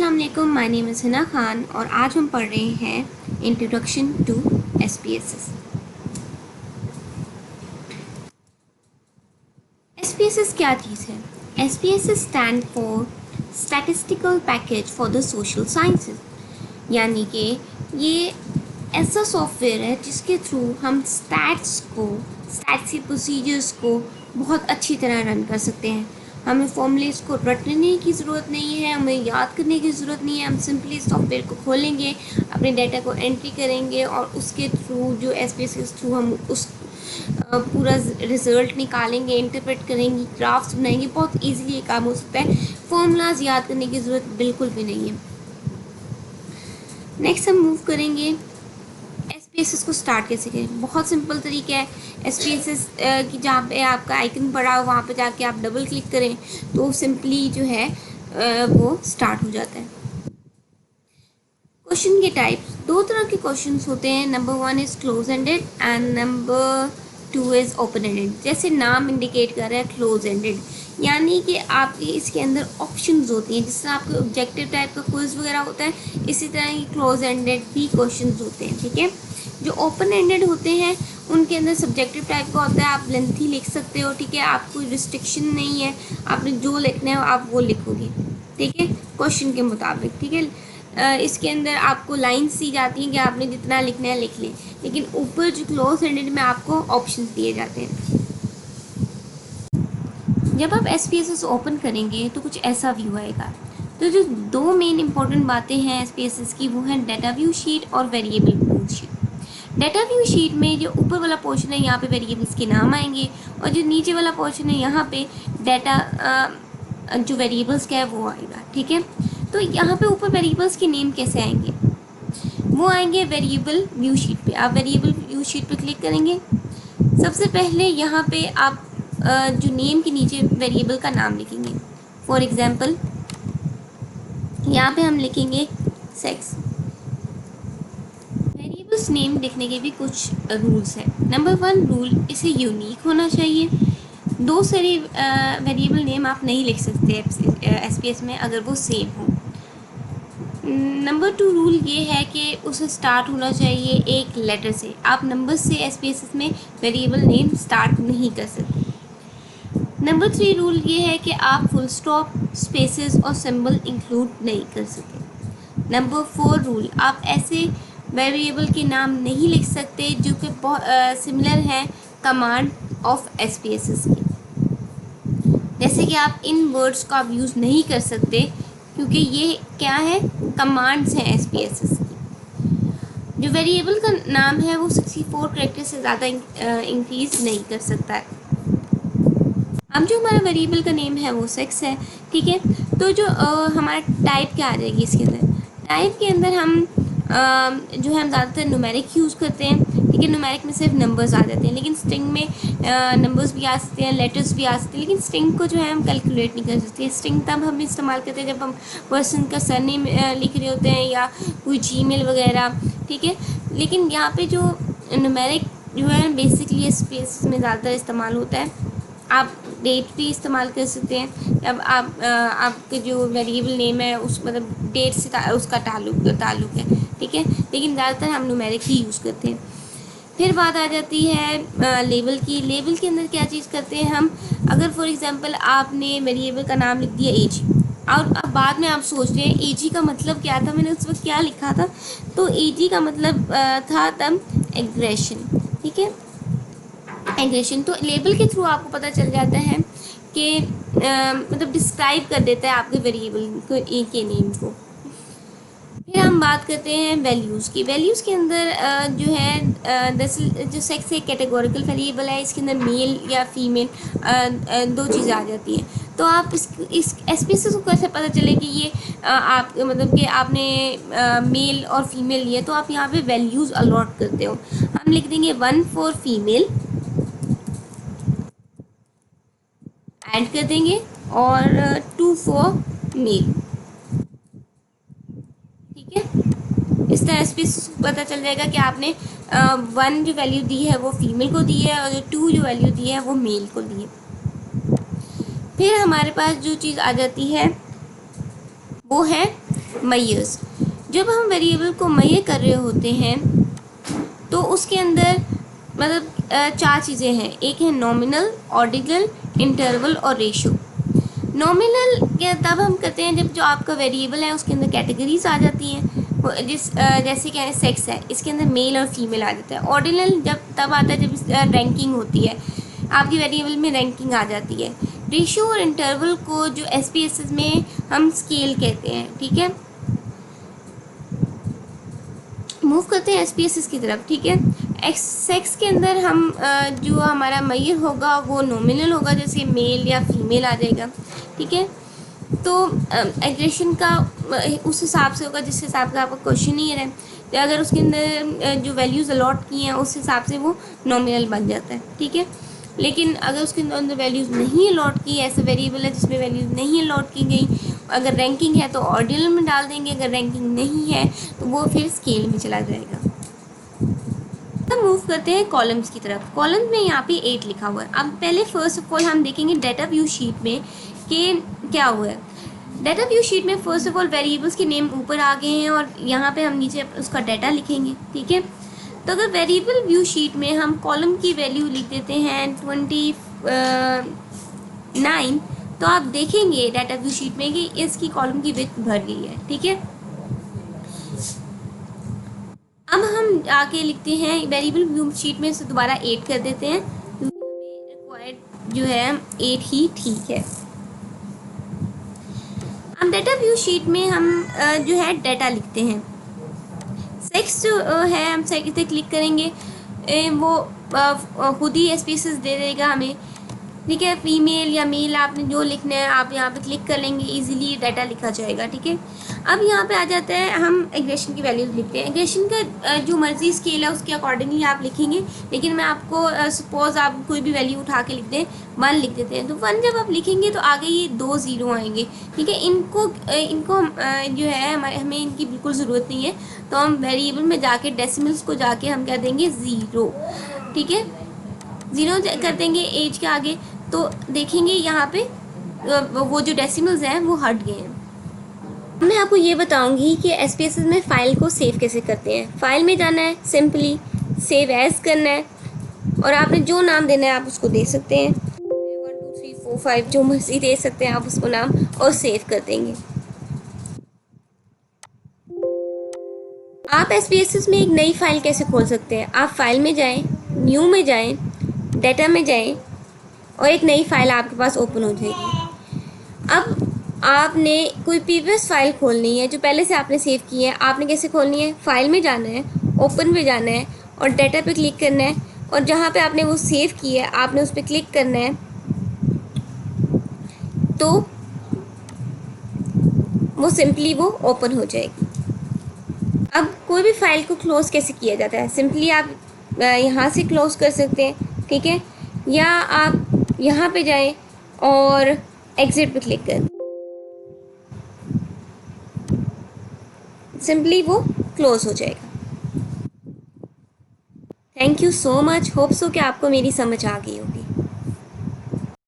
अस्सलाम वालेकुम, my name is Hina Khan और आज हम पढ़ रहे हैं इंट्रोडक्शन टू SPSS। SPSS क्या चीज़ है? SPSS stand for statistical package for the social sciences, यानी कि ये ऐसा सॉफ्टवेयर है जिसके थ्रू हम स्टैट्स के प्रोसीजर्स को बहुत अच्छी तरह रन कर सकते हैं। हमें फॉर्मूलेस को रटने की ज़रूरत नहीं है, हमें याद करने की ज़रूरत नहीं है। हम सिंपली सॉफ्टवेयर को खोलेंगे, अपने डाटा को एंट्री करेंगे और उसके थ्रू जो SPSS के थ्रू हम उस पूरा रिज़ल्ट निकालेंगे, इंटरप्रेट करेंगे, ग्राफ्स बनाएंगे। बहुत ईजीली ये काम हो सकता है। फॉर्मूलाज याद करने की ज़रूरत बिल्कुल भी नहीं है। नेक्स्ट हम मूव करेंगे SPSS को स्टार्ट कैसे करें। बहुत सिंपल तरीका है। SPSS की जहाँ पे आपका आइकन पड़ा हो वहाँ पे जाके आप डबल क्लिक करें तो सिंपली जो है वो स्टार्ट हो जाता है। क्वेश्चन के टाइप्स, दो तरह के क्वेश्चंस होते हैं। Number 1 is close ended and number 2 is open ended. जैसे नाम इंडिकेट कर रहा है क्लोज एंडेड, यानी कि आपके इसके अंदर ऑप्शंस होती हैं। जिस तरह आपके ऑब्जेक्टिव टाइप का क्विज वगैरह होता है, इसी तरह ये क्लोज एंडेड भी क्वेश्चंस होते हैं। ठीक है, जो ओपन एंडेड होते हैं उनके अंदर सब्जेक्टिव टाइप का होता है। आप लेंथी लिख सकते हो। ठीक है, आपको रिस्ट्रिक्शन नहीं है, आपने जो लिखना है आप वो लिखोगे। ठीक है, क्वेश्चन के मुताबिक। ठीक है, इसके अंदर आपको लाइन्स दी जाती हैं कि आपने जितना लिखना है लिख लें, लेकिन ऊपर जो क्लोज एंडेड में आपको ऑप्शंस दिए जाते हैं। जब आप SPSS ओपन करेंगे तो कुछ ऐसा व्यू आएगा। तो जो दो मेन इंपॉर्टेंट बातें हैं SPSS की, वो है डाटा व्यू शीट और variable view sheet. Data view sheet में जो ऊपर वाला पोर्शन है यहाँ पे वेरिएबल्स के नाम आएंगे और जो नीचे वाला पोर्शन है यहाँ पे डाटा जो वेरिएबल्स का है वो आएगा। ठीक है, तो यहाँ पे ऊपर वेरिएबल्स के नेम कैसे आएंगे? वो आएंगे वेरिएबल व्यू शीट पे। आप वेरिएबल व्यू शीट पे क्लिक करेंगे। सबसे पहले यहाँ पे आप जो नेम के नीचे वेरिएबल का नाम लिखेंगे। फॉर एग्जांपल यहाँ पे हम लिखेंगे सेक्स। वेरिएबल्स नेम लिखने के भी कुछ रूल्स हैं। नंबर 1 रूल, इसे यूनिक होना चाहिए। दो सारे वेरिएबल नेम आप नहीं लिख सकते SPSS में अगर वो सेम हो। नंबर 2 रूल ये है कि उसे स्टार्ट होना चाहिए एक लेटर से। आप नंबर से SPSS में वेरिएबल नेम स्टार्ट नहीं कर सकते। नंबर 3 रूल ये है कि आप फुल स्टॉप, स्पेसेस और सिंबल इंक्लूड नहीं कर सकते। नंबर 4 रूल, आप ऐसे वेरिएबल के नाम नहीं लिख सकते जो कि बहुत सिमिलर हैं कमांड ऑफ SPSS के। जैसे कि आप इन वर्ड्स का आप यूज़ नहीं कर सकते क्योंकि ये क्या है, कमांड्स हैं SPSS की। जो वेरिएबल का नाम है वो 64 कैरेक्टर से ज़्यादा इंक्रीज नहीं कर सकता है। अब जो हमारा वेरिएबल का नेम है वो सेक्स है। ठीक है, तो जो हमारा टाइप क्या आ जाएगी इसके अंदर? टाइप के अंदर हम जो है हम ज़्यादातर न्यूमेरिक यूज़ करते हैं। ठीक है, न्यूमेरिक में सिर्फ नंबर्स आ जाते हैं, लेकिन स्ट्रिंग में नंबर्स भी आ सकते हैं, लेटर्स भी आ सकते हैं, लेकिन स्ट्रिंग को जो है हम कैलकुलेट नहीं कर सकते। स्ट्रिंग तब हम इस्तेमाल करते हैं जब हम पर्सन का सरनेम लिख रहे होते हैं या कोई जीमेल वगैरह। ठीक है, लेकिन यहाँ पे जो न्यूमेरिक जो है बेसिकली स्पेस में ज़्यादातर इस्तेमाल होता है। आप डेट भी इस्तेमाल कर सकते हैं। अब आप आपके जो वेरिएबल नेम है उस मतलब डेट से उसका ताल्लुक है। ठीक है, लेकिन ज़्यादातर हम न्यूमेरिक ही यूज़ करते हैं। फिर बात आ जाती है लेबल की। लेबल के अंदर क्या चीज़ करते हैं हम? अगर फॉर एग्जांपल आपने वेरिएबल का नाम लिख दिया AG और अब बाद में आप सोच रहे हैं AG का मतलब क्या था, मैंने उस वक्त क्या लिखा था, तो AG का मतलब था तब एग्रेशन। ठीक है, एग्रेशन। तो लेबल के थ्रू आपको पता चल जाता है कि मतलब डिस्क्राइब कर देता है आपके वेरिएबल को, ए के नेम को। फिर हम बात करते हैं वैल्यूज़ की। वैल्यूज़ के अंदर जो है दरअसल जो सेक्स एक कैटेगोरिकल वेरिएबल है, इसके अंदर मेल या फीमेल दो चीज़ें आ जाती हैं। तो आप इस SPSS को कैसे पता चले कि ये आप मतलब कि आपने मेल और फीमेल लिए, तो आप यहाँ पे वैल्यूज़ अलॉट करते हो। हम लिख देंगे 1 फॉर फीमेल, ऐड कर देंगे, और 2 फॉर मेल। ठीक है, इस तरह SPSS को पता चल जाएगा कि आपने 1 जो वैल्यू दी है वो फीमेल को दी है और 2 जो वैल्यू दी है वो मेल को दी है। फिर हमारे पास जो चीज़ आ जाती है वो है मैयर्स। जब हम वेरिएबल को मैयर कर रहे होते हैं तो उसके अंदर मतलब 4 चीज़ें हैं। एक है नॉमिनल, ऑर्डिनल, इंटरवल और रेशो। नॉमिनल क्या तब हम करते हैं जब जो आपका वेरिएबल है उसके अंदर कैटेगरीज आ जाती हैं। जैसे क्या है, सेक्स है, इसके अंदर मेल और फीमेल आ जाता है। ऑर्डिनल जब तब आता है जब रैंकिंग होती है, आपकी वेरिएबल में रैंकिंग आ जाती है। रेशियो और इंटरवल को जो SPSS में हम स्केल कहते हैं, ठीक है। मूव करते हैं SPSS की तरफ, ठीक है। सेक्स के अंदर हम जो हमारा मैयर होगा वो नॉमिनल होगा, जैसे मेल या फीमेल आ जाएगा, ठीक है। तो एग्रेशन का उस हिसाब से होगा जिस हिसाब का आपका क्वेश्चन ही है। तो अगर उसके अंदर जो वैल्यूज़ अलॉट की हैं उस हिसाब से वो नॉमिनल बन जाता है, ठीक है। लेकिन अगर उसके अंदर वैल्यूज़ नहीं अलॉट की, ऐसा वेरिएबल है जिसमें वैल्यूज़ नहीं अलॉट की गई, अगर रैंकिंग है तो ऑर्डिनल में डाल देंगे, अगर रैंकिंग नहीं है तो वो फिर स्केल में चला जाएगा। अब मूव करते हैं कॉलम्स की तरफ। कॉलम्स में यहाँ पे 8 लिखा हुआ है। अब पहले फर्स्ट ऑफ ऑल हम देखेंगे डाटा व्यू शीट में कि क्या हुआ है। डाटा व्यू शीट में फर्स्ट ऑफ ऑल वेरिएबल्स के नेम ऊपर आ गए हैं और यहाँ पे हम नीचे उसका डाटा लिखेंगे, ठीक है। तो अगर वेरिएबल व्यू शीट में हम कॉलम की वैल्यू लिख देते हैं 29, तो आप देखेंगे डाटा व्यू शीट में कि इसकी कॉलम की विड्थ भर गई है, ठीक है। अब हम आके लिखते हैं वेरिएबल व्यू शीट में से दोबारा 8 कर देते हैं, क्योंकि हमें रिक्वायर्ड जो है 8 ही ठीक है। अब डाटा व्यू शीट में हम जो है डाटा लिखते हैं। सेक्स जो है हम सेक्स पे क्लिक करेंगे, वो खुद ही SPSS दे देगा हमें, ठीक है। फीमेल या मेल आपने जो लिखना है आप यहाँ पे क्लिक कर लेंगे, इजीली डाटा लिखा जाएगा, ठीक है। अब यहाँ पे आ जाता है हम एग्रेशन की वैल्यूज़ लिखते हैं। एग्रेशन का जो मर्जी स्केल है उसके अकॉर्डिंगली आप लिखेंगे, लेकिन मैं आपको सपोज आप कोई भी वैल्यू उठा के लिख दें, 1 लिख देते हैं, तो 1 जब आप लिखेंगे तो आगे ये 2 ज़ीरो आएंगे, ठीक है। इनको जो है हमें इनकी बिल्कुल ज़रूरत नहीं है, तो हम वेरिएबल में जाके डेसिमल्स को जाके हम क्या देंगे 0, ठीक है। 0 कर देंगे एज के आगे, तो देखेंगे यहाँ पे वो जो डेसिमल्स हैं वो हट गए हैं। मैं आपको ये बताऊंगी कि SPSS में फ़ाइल को सेव कैसे करते हैं। फ़ाइल में जाना है, सिंपली सेव एज़ करना है और आपने जो नाम देना है आप उसको दे सकते हैं, 1 2 3 4 5 जो मर्जी दे सकते हैं आप उसको नाम, और सेव कर देंगे। आप SPSS में एक नई फ़ाइल कैसे खोल सकते हैं। आप फाइल में जाएँ, न्यू में जाएँ, डाटा में जाएँ और एक नई फ़ाइल आपके पास ओपन हो जाएगी। अब आपने कोई प्रीवियस फाइल खोलनी है जो पहले से आपने सेव की है। आपने कैसे खोलनी है, फाइल में जाना है, ओपन पे जाना है और डाटा पे क्लिक करना है, और जहाँ पे आपने वो सेव की है आपने उस पर क्लिक करना है, तो वो सिंपली वो ओपन हो जाएगी। अब कोई भी फाइल को क्लोज़ कैसे किया जाता है, सिंपली आप यहाँ से क्लोज़ कर सकते हैं, ठीक है, या आप यहाँ पे जाएं और एग्ज़िट पे क्लिक करें, सिंपली वो क्लोज़ हो जाएगा। Thank you so much, hope so कि आपको मेरी समझ आ गई होगी।